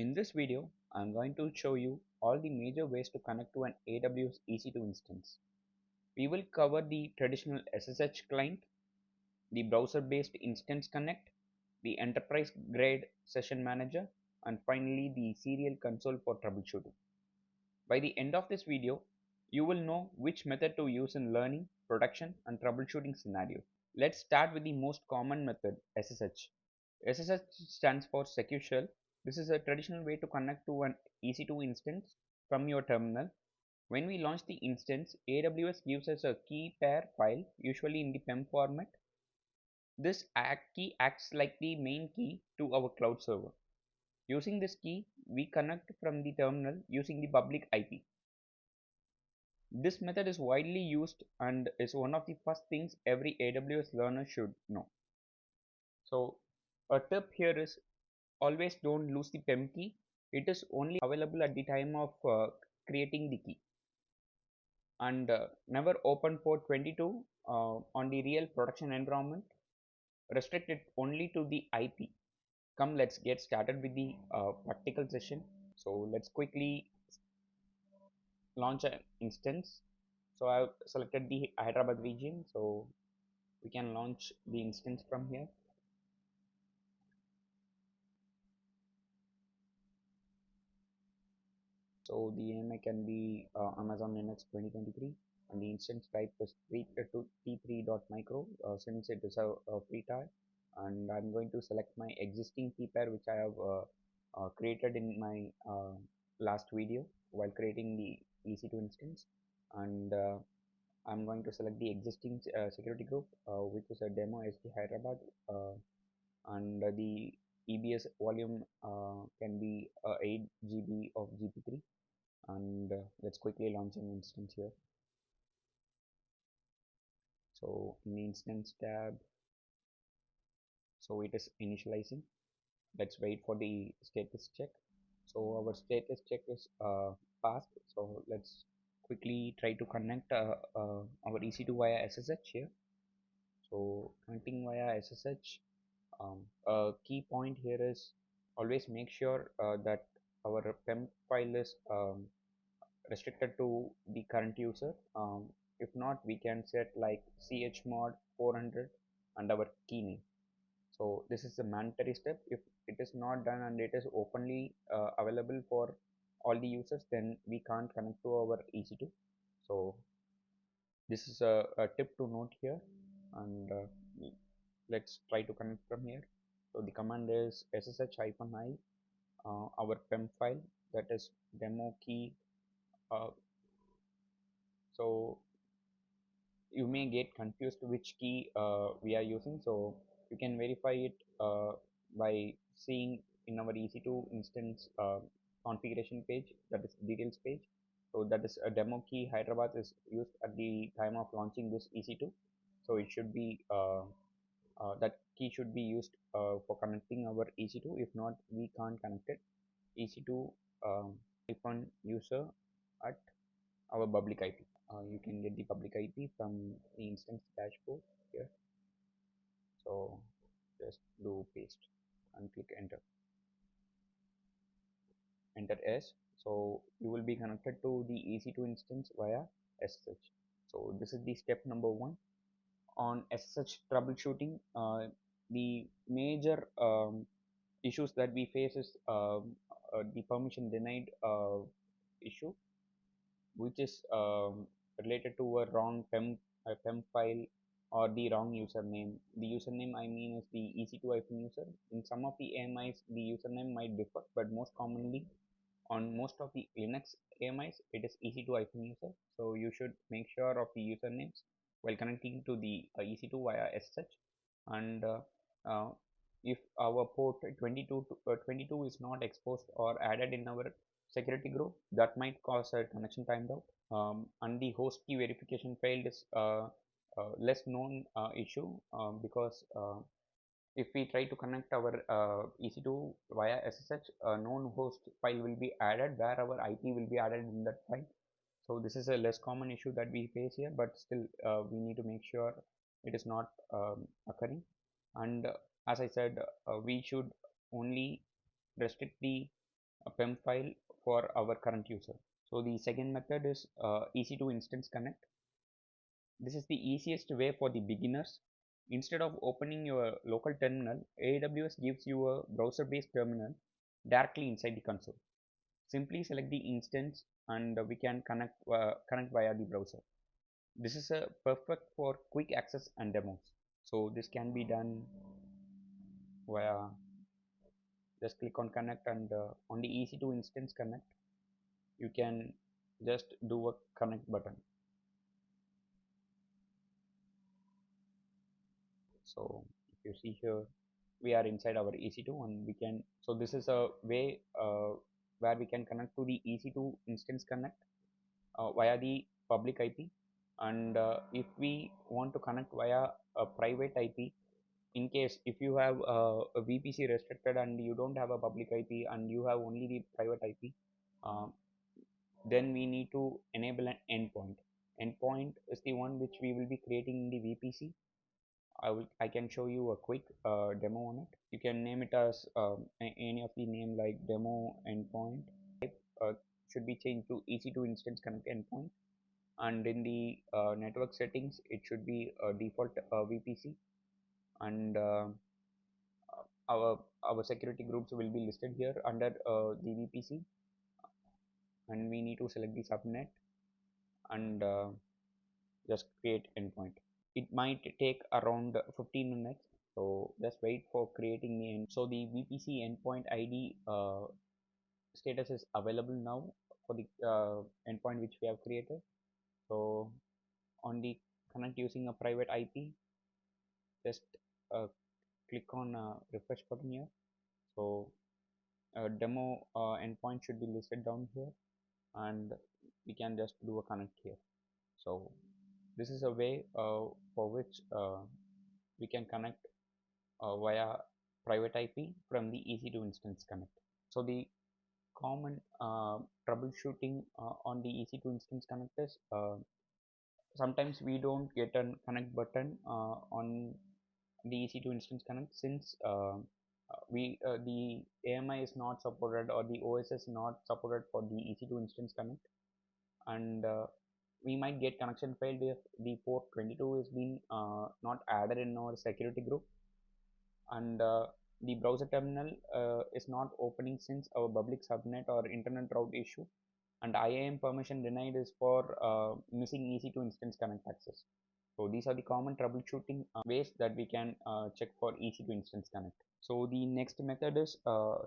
In this video, I'm going to show you all the major ways to connect to an AWS EC2 instance. We will cover the traditional SSH client, the browser-based Instance Connect, the enterprise-grade Session Manager, and finally the serial console for troubleshooting. By the end of this video, you will know which method to use in learning, production, and troubleshooting scenarios. Let's start with the most common method, SSH. SSH stands for Secure Shell. This is a traditional way to connect to an EC2 instance from your terminal. When we launch the instance, AWS gives us a key pair file, usually in the PEM format. This key acts like the main key to our cloud server. Using this key, we connect from the terminal using the public IP. This method is widely used and is one of the first things every AWS learner should know. So a tip here is always don't lose the PEM key. It is only available at the time of creating the key. And never open port 22 on the real production environment. Restrict it only to the IP. Come, let's get started with the practical session. So let's quickly launch an instance. So I've selected the Hyderabad region, so we can launch the instance from here. So the AMI can be Amazon Linux 2023, and the instance type is T3.micro since it is a free tile. And I'm going to select my existing key pair which I have created in my last video while creating the EC2 instance, and I'm going to select the existing security group which is a demo SD Hyderabad, and the EBS volume can be 8 GB of GP3. And let's quickly launch an instance here. So in the instance tab, so it is initializing. Let's wait for the status check. So our status check is passed. So let's quickly try to connect our EC2 via SSH here. So connecting via SSH, a key point here is always make sure that our PEM file is restricted to the current user. If not, we can set like chmod 400 and our key name. So this is a mandatory step. If it is not done and it is openly available for all the users, then we can't connect to our EC2. So this is a tip to note here, and let's try to connect from here. So the command is ssh-i, our PEM file, that is demo key. So you may get confused which key we are using, so you can verify it by seeing in our EC2 instance configuration page, that is details page. So that is a demo key Hyderabad is used at the time of launching this EC2. So it should be that key should be used for connecting our EC2. If not, we can't connect it. EC2 user at our public IP. You can get the public IP from the instance dashboard here. So just do paste and click enter S. So you will be connected to the EC2 instance via SSH. So this is the step number 1 on SSH troubleshooting. The major issues that we face is the permission denied issue, which is related to a wrong PEM file or the wrong username. The username I mean is the EC2 user. In some of the AMIs, the username might differ, but most commonly on most of the Linux AMIs, it is EC2 user. So you should make sure of the usernames while connecting to the EC2 via SSH. And if our port 22 is not exposed or added in our security group, that might cause a connection timeout. And the host key verification failed is less known issue, because if we try to connect our EC2 via SSH, a known host file will be added where our IP will be added in that file. So this is a less common issue that we face here, but still we need to make sure it is not occurring. And as I said, we should only restrict the a PEM file for our current user. So the second method is EC2 Instance Connect. This is the easiest way for the beginners. Instead of opening your local terminal, AWS gives you a browser-based terminal directly inside the console. Simply select the instance and we can connect via the browser. This is perfect for quick access and demos. So this can be done via, just click on connect, and on the EC2 Instance Connect you can just do a connect button. So if you see here, we are inside our EC2 and we can, so this is a way where we can connect to the EC2 Instance Connect via the public IP. And if we want to connect via a private IP, in case if you have a VPC restricted and you don't have a public IP and you have only the private IP, then we need to enable an endpoint. Endpoint is the one which we will be creating in the VPC. I can show you a quick demo on it. You can name it as any of the name like demo endpoint. Uh, should be changed to EC2 Instance Connect endpoint, and in the network settings it should be default VPC, and our security groups will be listed here under the VPC, and we need to select the subnet and just create endpoint. It might take around 15 minutes, so just wait for creating the end. So the VPC endpoint ID status is available now for the endpoint which we have created. So on the connect using a private IP, just uh, click on refresh button here. So demo endpoint should be listed down here, and we can just do a connect here. So this is a way for which we can connect via private IP from the EC2 Instance Connect. So the common troubleshooting on the EC2 Instance Connect is sometimes we don't get a connect button on the EC2 Instance Connect, since the AMI is not supported or the OS is not supported for the EC2 Instance Connect, and we might get connection failed if the port 22 is being not added in our security group, and the browser terminal is not opening since our public subnet or internet route issue, and IAM permission denied is for missing EC2 Instance Connect access. So these are the common troubleshooting ways that we can check for EC2 Instance Connect. So the next method is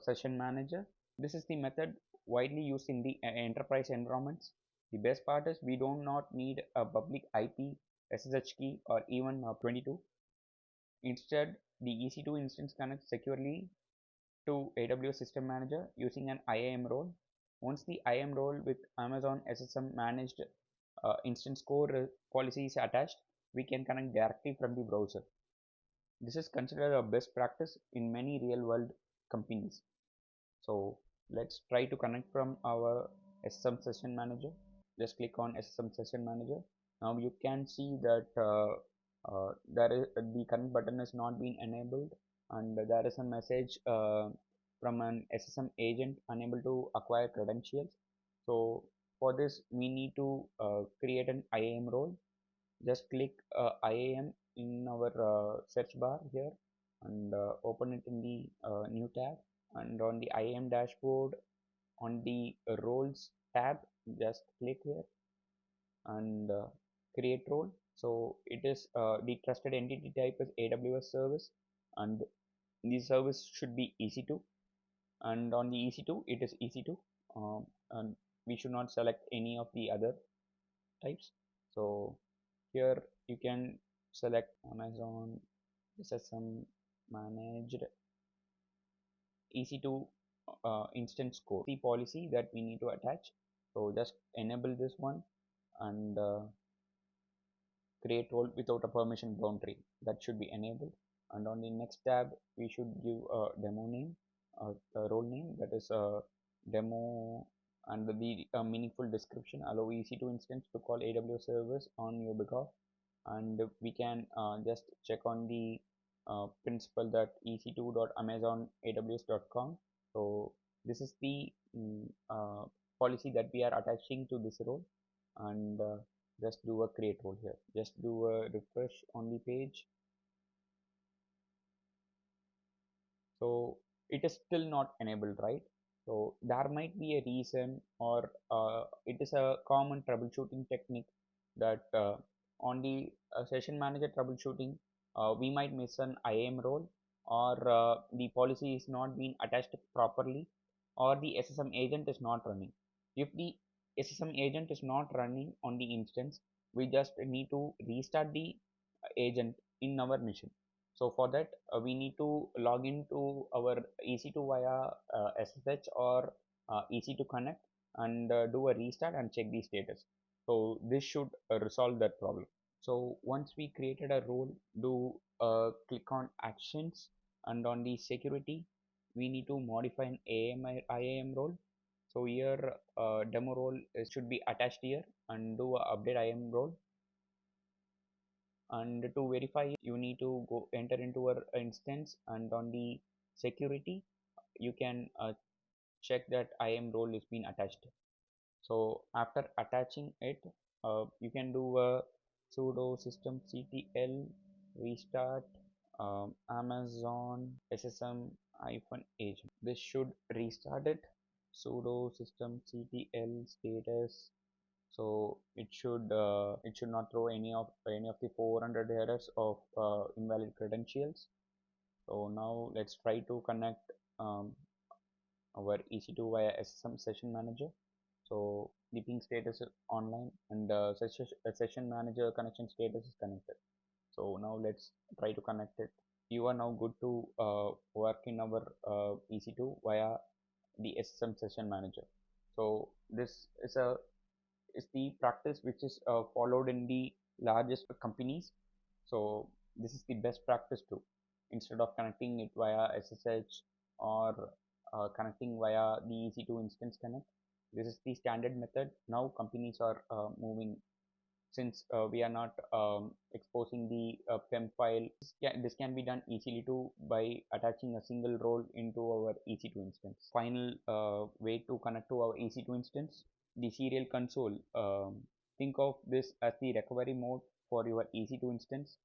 Session Manager. This is the method widely used in the enterprise environments. The best part is we do not need a public IP, SSH key, or even 22. Instead, the EC2 instance connects securely to AWS System Manager using an IAM role. Once the IAM role with Amazon SSM managed instance core policy is attached, we can connect directly from the browser. This is considered a best practice in many real-world companies. So let's try to connect from our SSM Session Manager. Just click on SSM Session Manager. Now you can see that the connect button is not being enabled, and there is a message from an SSM agent unable to acquire credentials. So for this we need to create an IAM role. Just click IAM in our search bar here, and open it in the new tab, and on the IAM dashboard on the roles tab, just click here and create role. So it is the trusted entity type is AWS service, and the service should be EC2, and on the EC2 it is EC2, and we should not select any of the other types. So here you can select Amazon SSM managed EC2 instance core, the policy that we need to attach. So just enable this one and create role without a permission boundary, that should be enabled. And on the next tab we should give a demo name, a role name, that is a demo, and the meaningful description. Allow EC2 instance to call AWS service on your behalf, and we can just check on the principle that ec2.amazonaws.com. So This is the policy that we are attaching to this role, and just do a create role here. Just do a refresh on the page. So it is still not enabled, right? So there might be a reason, or it is a common troubleshooting technique that on the session manager troubleshooting, we might miss an IAM role, or the policy is not being attached properly, or the SSM agent is not running. If the SSM agent is not running on the instance, we just need to restart the agent in our machine. So for that, we need to log into our EC2 via SSH or EC2 Connect, and do a restart and check the status. So this should resolve that problem. So once we created a role, do click on actions, and on the security, we need to modify an IAM role. So here demo role should be attached here, and do a update IAM role. And to verify it, you need to go enter into our instance, and on the security you can check that IAM role is being attached. So after attaching it, you can do a sudo systemctl restart Amazon SSM agent. This should restart it. Sudo systemctl status. So it should not throw any of the 400 errors of invalid credentials. So now let's try to connect our EC2 via SSM Session Manager. So the ping status is online, and session manager connection status is connected. So now let's try to connect it. You are now good to work in our EC2 via the SSM Session Manager. So this is the practice which is followed in the largest companies. So this is the best practice too. Instead of connecting it via SSH, or connecting via the EC2 Instance Connect, this is the standard method. Now companies are moving, since we are not exposing the PEM file. This can be done easily too by attaching a single role into our EC2 instance. Final way to connect to our EC2 instance, the serial console. Think of this as the recovery mode for your EC2 instance.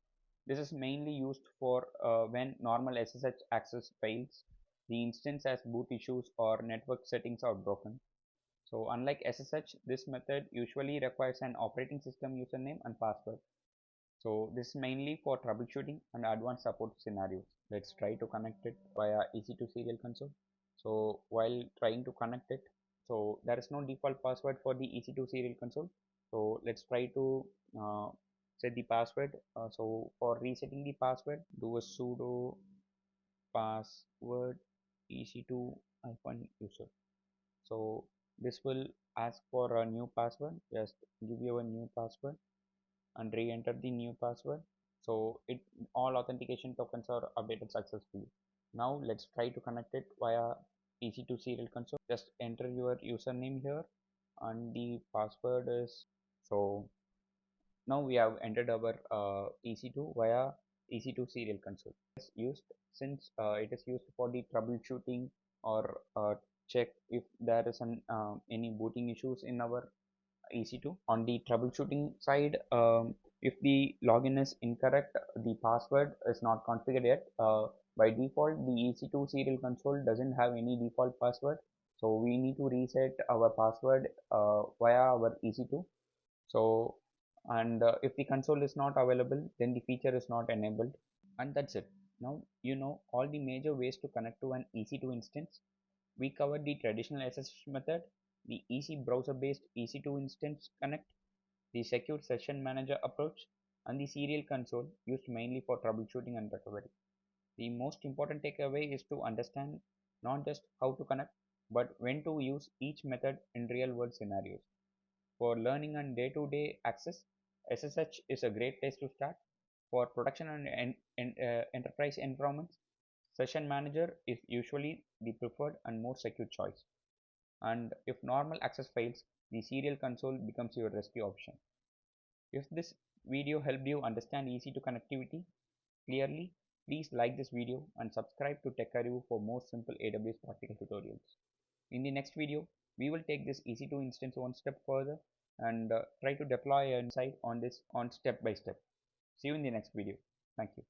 This is mainly used for when normal SSH access fails, the instance has boot issues, or network settings are broken. So unlike SSH, this method usually requires an operating system username and password. So this is mainly for troubleshooting and advanced support scenarios. Let's try to connect it via EC2 serial console. So while trying to connect it, so there is no default password for the EC2 serial console. So let's try to set the password. So for resetting the password, do a sudo password EC2 user. So this will ask for a new password. Just give you a new password and re-enter the new password. So all authentication tokens are updated successfully. Now let's try to connect it via EC2 serial console. Just enter your username here, and the password is. So now we have entered our EC2 via EC2 serial console. It's used since it is used for the troubleshooting, or check if there is any booting issues in our EC2. On the troubleshooting side, if the login is incorrect, the password is not configured yet. By default, the EC2 serial console doesn't have any default password, so we need to reset our password via our EC2. So, and if the console is not available, then the feature is not enabled, and that's it. Now you know all the major ways to connect to an EC2 instance. We covered the traditional SSH method, the easy browser-based EC2 Instance Connect, the secure session manager approach, and the serial console used mainly for troubleshooting and recovery. The most important takeaway is to understand not just how to connect, but when to use each method in real-world scenarios. For learning and day-to-day access, SSH is a great place to start. For production and enterprise environments, Session Manager is usually the preferred and more secure choice. And if normal access fails, the serial console becomes your rescue option. If this video helped you understand EC2 connectivity clearly, please like this video and subscribe to Tech Arivu for more simple AWS practical tutorials. In the next video, we will take this EC2 instance one step further and try to deploy an insight on this on step by step. See you in the next video. Thank you.